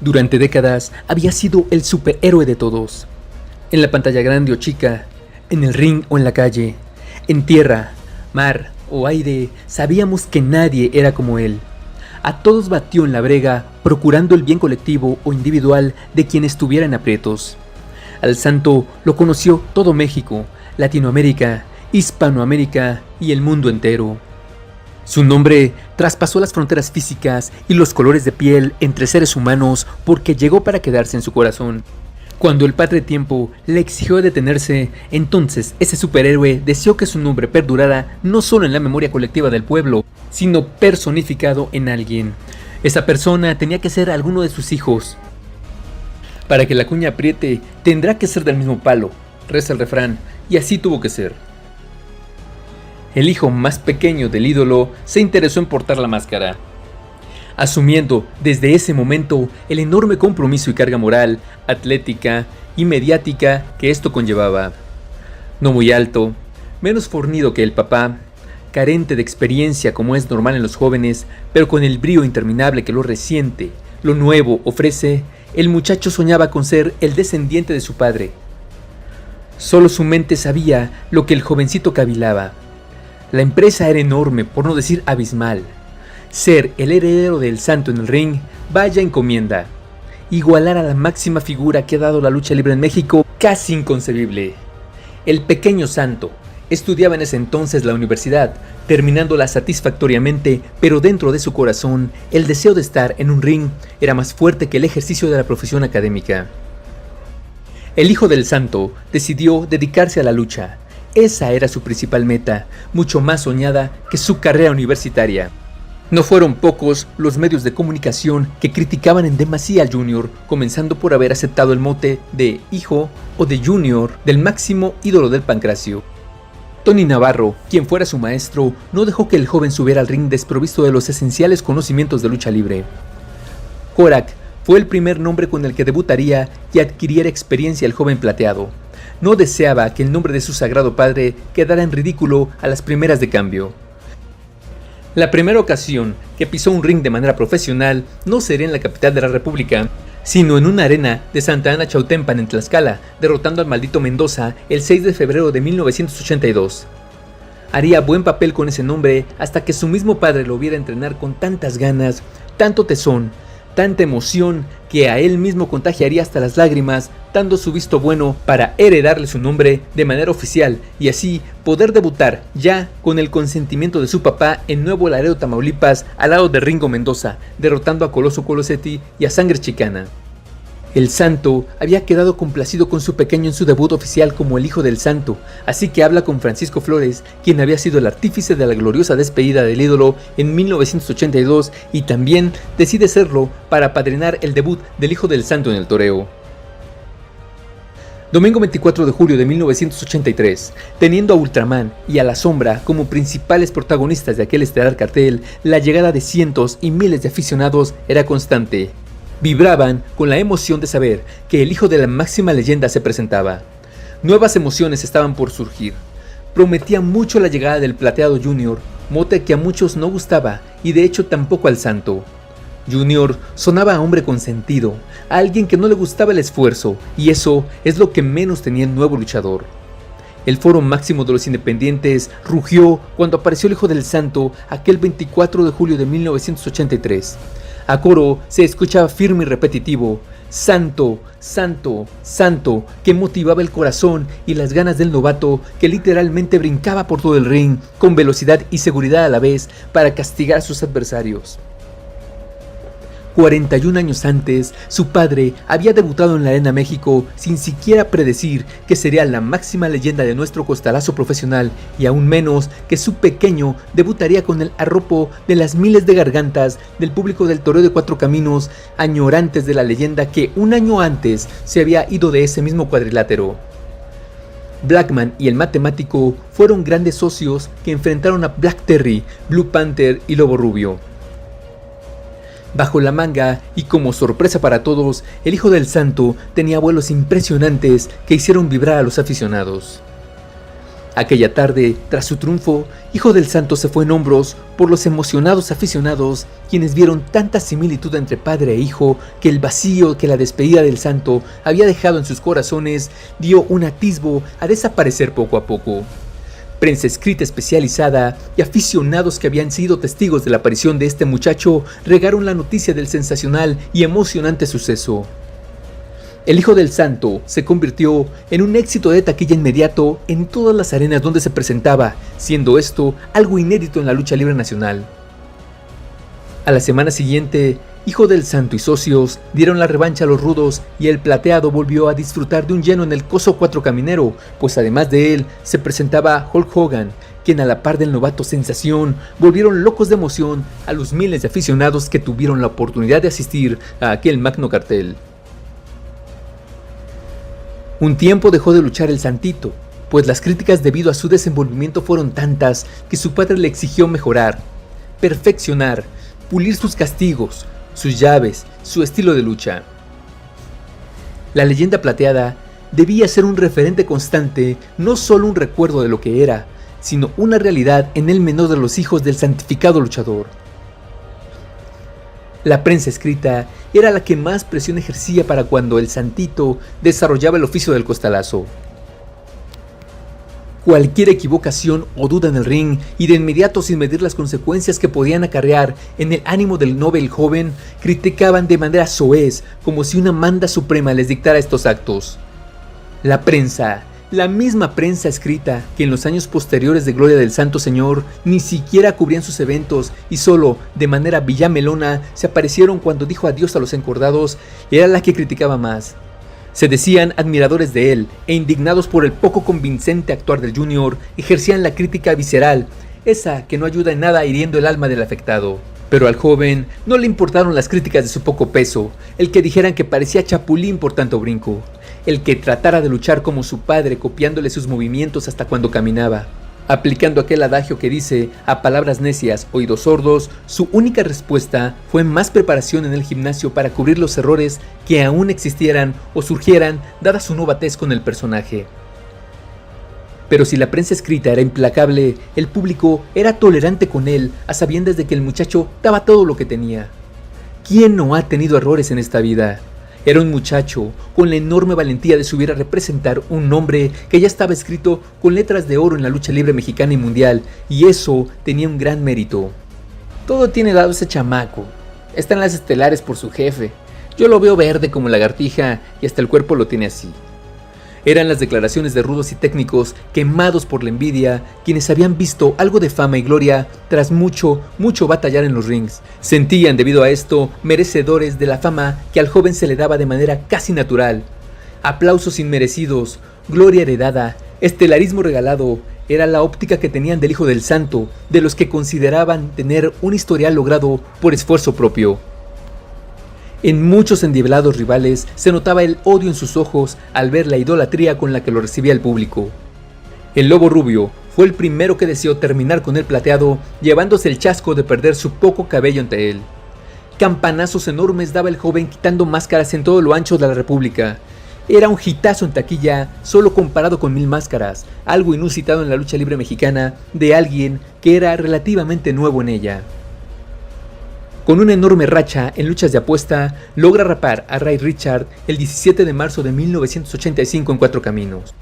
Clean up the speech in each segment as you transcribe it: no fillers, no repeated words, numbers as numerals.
Durante décadas había sido el superhéroe de todos. En la pantalla grande o chica, en el ring o en la calle, en tierra, mar o aire, sabíamos que nadie era como él. A todos batió en la brega, procurando el bien colectivo o individual de quien estuviera en aprietos. Al santo lo conoció todo México, Latinoamérica, Hispanoamérica y el mundo entero. Su nombre traspasó las fronteras físicas y los colores de piel entre seres humanos porque llegó para quedarse en su corazón. Cuando el Padre Tiempo le exigió detenerse, entonces ese superhéroe deseó que su nombre perdurara no solo en la memoria colectiva del pueblo, sino personificado en alguien. Esa persona tenía que ser alguno de sus hijos. Para que la cuña apriete, tendrá que ser del mismo palo, reza el refrán, y así tuvo que ser. El hijo más pequeño del ídolo se interesó en portar la máscara, asumiendo desde ese momento el enorme compromiso y carga moral, atlética y mediática que esto conllevaba. No muy alto, menos fornido que el papá, carente de experiencia como es normal en los jóvenes, pero con el brío interminable que lo reciente, lo nuevo ofrece, el muchacho soñaba con ser el descendiente de su padre. Solo su mente sabía lo que el jovencito cavilaba. La empresa era enorme, por no decir abismal. Ser el heredero del santo en el ring, vaya encomienda. Igualar a la máxima figura que ha dado la lucha libre en México, casi inconcebible. El pequeño santo estudiaba en ese entonces la universidad, terminándola satisfactoriamente, pero dentro de su corazón, el deseo de estar en un ring era más fuerte que el ejercicio de la profesión académica. El hijo del santo decidió dedicarse a la lucha. Esa era su principal meta, mucho más soñada que su carrera universitaria. No fueron pocos los medios de comunicación que criticaban en demasía al Junior, comenzando por haber aceptado el mote de hijo o de Junior del máximo ídolo del Pancracio. Tony Navarro, quien fuera su maestro, no dejó que el joven subiera al ring desprovisto de los esenciales conocimientos de lucha libre. Korak fue el primer nombre con el que debutaría y adquiriera experiencia el joven plateado. No deseaba que el nombre de su sagrado padre quedara en ridículo a las primeras de cambio. La primera ocasión que pisó un ring de manera profesional no sería en la capital de la República, sino en una arena de Santa Ana Chautempan en Tlaxcala, derrotando al maldito Mendoza el 6 de febrero de 1982. Haría buen papel con ese nombre hasta que su mismo padre lo viera entrenar con tantas ganas, tanto tesón, tanta emoción, que a él mismo contagiaría hasta las lágrimas, dando su visto bueno para heredarle su nombre de manera oficial y así poder debutar ya con el consentimiento de su papá en Nuevo Laredo, Tamaulipas, al lado de Ringo Mendoza, derrotando a Coloso Colosetti y a Sangre Chicana. El santo había quedado complacido con su pequeño en su debut oficial como el hijo del santo, así que habla con Francisco Flores, quien había sido el artífice de la gloriosa despedida del ídolo en 1982 y también decide serlo para apadrinar el debut del hijo del santo en el toreo. Domingo 24 de julio de 1983, teniendo a Ultraman y a La Sombra como principales protagonistas de aquel estelar cartel, la llegada de cientos y miles de aficionados era constante. Vibraban con la emoción de saber que el hijo de la máxima leyenda se presentaba. Nuevas emociones estaban por surgir. Prometía mucho la llegada del Plateado Junior, mote que a muchos no gustaba y de hecho tampoco al santo. Junior sonaba a hombre consentido, a alguien que no le gustaba el esfuerzo, y eso es lo que menos tenía el nuevo luchador. El foro máximo de los independientes rugió cuando apareció el hijo del santo aquel 24 de julio de 1983. A coro se escuchaba firme y repetitivo: santo, santo, santo, que motivaba el corazón y las ganas del novato, que literalmente brincaba por todo el ring con velocidad y seguridad a la vez para castigar a sus adversarios. 41 años antes, su padre había debutado en la Arena México sin siquiera predecir que sería la máxima leyenda de nuestro costalazo profesional y aún menos que su pequeño debutaría con el arropo de las miles de gargantas del público del Toreo de Cuatro Caminos, añorantes de la leyenda que un año antes se había ido de ese mismo cuadrilátero. Blackman y el matemático fueron grandes socios que enfrentaron a Black Terry, Blue Panther y Lobo Rubio. Bajo la manga, y como sorpresa para todos, el hijo del santo tenía vuelos impresionantes que hicieron vibrar a los aficionados. Aquella tarde, tras su triunfo, Hijo del Santo se fue en hombros por los emocionados aficionados, quienes vieron tanta similitud entre padre e hijo que el vacío que la despedida del santo había dejado en sus corazones dio un atisbo a desaparecer poco a poco. Prensa escrita especializada y aficionados que habían sido testigos de la aparición de este muchacho regaron la noticia del sensacional y emocionante suceso. El Hijo del Santo se convirtió en un éxito de taquilla inmediato en todas las arenas donde se presentaba, siendo esto algo inédito en la lucha libre nacional. A la semana siguiente, Hijo del Santo y socios dieron la revancha a los rudos y el plateado volvió a disfrutar de un lleno en el Coso Cuatro Caminero, pues además de él se presentaba Hulk Hogan, quien a la par del novato sensación volvieron locos de emoción a los miles de aficionados que tuvieron la oportunidad de asistir a aquel magno cartel. Un tiempo dejó de luchar el Santito, pues las críticas debido a su desenvolvimiento fueron tantas que su padre le exigió mejorar, perfeccionar, pulir sus castigos, sus llaves, su estilo de lucha. La leyenda plateada debía ser un referente constante, no solo un recuerdo de lo que era, sino una realidad en el menor de los hijos del santificado luchador. La prensa escrita era la que más presión ejercía para cuando el Santito desarrollaba el oficio del costalazo. Cualquier equivocación o duda en el ring y de inmediato sin medir las consecuencias que podían acarrear en el ánimo del noble joven, criticaban de manera soez como si una manda suprema les dictara estos actos. La prensa, la misma prensa escrita que en los años posteriores de gloria del Santo Señor ni siquiera cubrían sus eventos y solo de manera villamelona se aparecieron cuando dijo adiós a los encordados, era la que criticaba más. Se decían admiradores de él e indignados por el poco convincente actuar del Junior, ejercían la crítica visceral, esa que no ayuda en nada hiriendo el alma del afectado. Pero al joven no le importaron las críticas de su poco peso, el que dijeran que parecía chapulín por tanto brinco, el que tratara de luchar como su padre copiándole sus movimientos hasta cuando caminaba. Aplicando aquel adagio que dice, a palabras necias, oídos sordos, su única respuesta fue más preparación en el gimnasio para cubrir los errores que aún existieran o surgieran dada su novatez con el personaje. Pero si la prensa escrita era implacable, el público era tolerante con él, a sabiendas de que el muchacho daba todo lo que tenía. ¿Quién no ha tenido errores en esta vida? Era un muchacho con la enorme valentía de subir a representar un nombre que ya estaba escrito con letras de oro en la lucha libre mexicana y mundial, y eso tenía un gran mérito. Todo tiene dado ese chamaco. Está en las estelares por su jefe. Yo lo veo verde como lagartija y hasta el cuerpo lo tiene así. Eran las declaraciones de rudos y técnicos quemados por la envidia, quienes habían visto algo de fama y gloria tras mucho batallar en los rings. Sentían debido a esto merecedores de la fama que al joven se le daba de manera casi natural. Aplausos inmerecidos, gloria heredada, estelarismo regalado, era la óptica que tenían del Hijo del Santo, de los que consideraban tener un historial logrado por esfuerzo propio. En muchos endiablados rivales se notaba el odio en sus ojos al ver la idolatría con la que lo recibía el público. El Lobo Rubio fue el primero que deseó terminar con el plateado, llevándose el chasco de perder su poco cabello ante él. Campanazos enormes daba el joven quitando máscaras en todo lo ancho de la República. Era un hitazo en taquilla, solo comparado con 1000 máscaras, algo inusitado en la lucha libre mexicana de alguien que era relativamente nuevo en ella. Con una enorme racha en luchas de apuesta, logra rapar a Ray Richard el 17 de marzo de 1985 en Cuatro Caminos.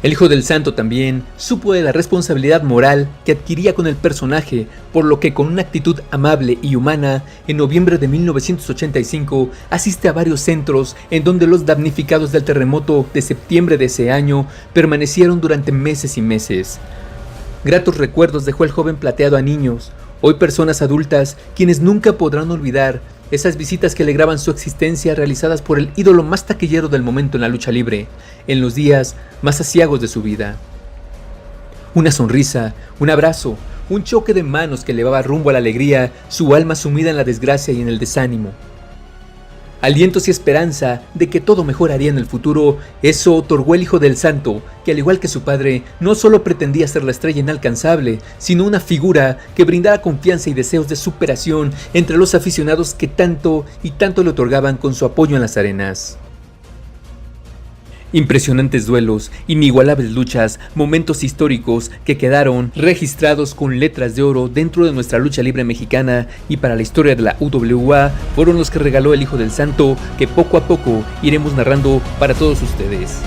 El Hijo del Santo también supo de la responsabilidad moral que adquiría con el personaje, por lo que con una actitud amable y humana, en noviembre de 1985 asiste a varios centros en donde los damnificados del terremoto de septiembre de ese año permanecieron durante meses y meses. Gratos recuerdos dejó el joven plateado a niños, hoy personas adultas, quienes nunca podrán olvidar esas visitas que alegraban su existencia realizadas por el ídolo más taquillero del momento en la lucha libre, en los días más aciagos de su vida. Una sonrisa, un abrazo, un choque de manos que elevaba rumbo a la alegría, su alma sumida en la desgracia y en el desánimo. Alientos y esperanza de que todo mejoraría en el futuro, eso otorgó el Hijo del Santo, que al igual que su padre, no solo pretendía ser la estrella inalcanzable, sino una figura que brindara confianza y deseos de superación entre los aficionados que tanto y tanto le otorgaban con su apoyo en las arenas. Impresionantes duelos, inigualables luchas, momentos históricos que quedaron registrados con letras de oro dentro de nuestra lucha libre mexicana y para la historia de la UWA fueron los que regaló el Hijo del Santo que poco a poco iremos narrando para todos ustedes.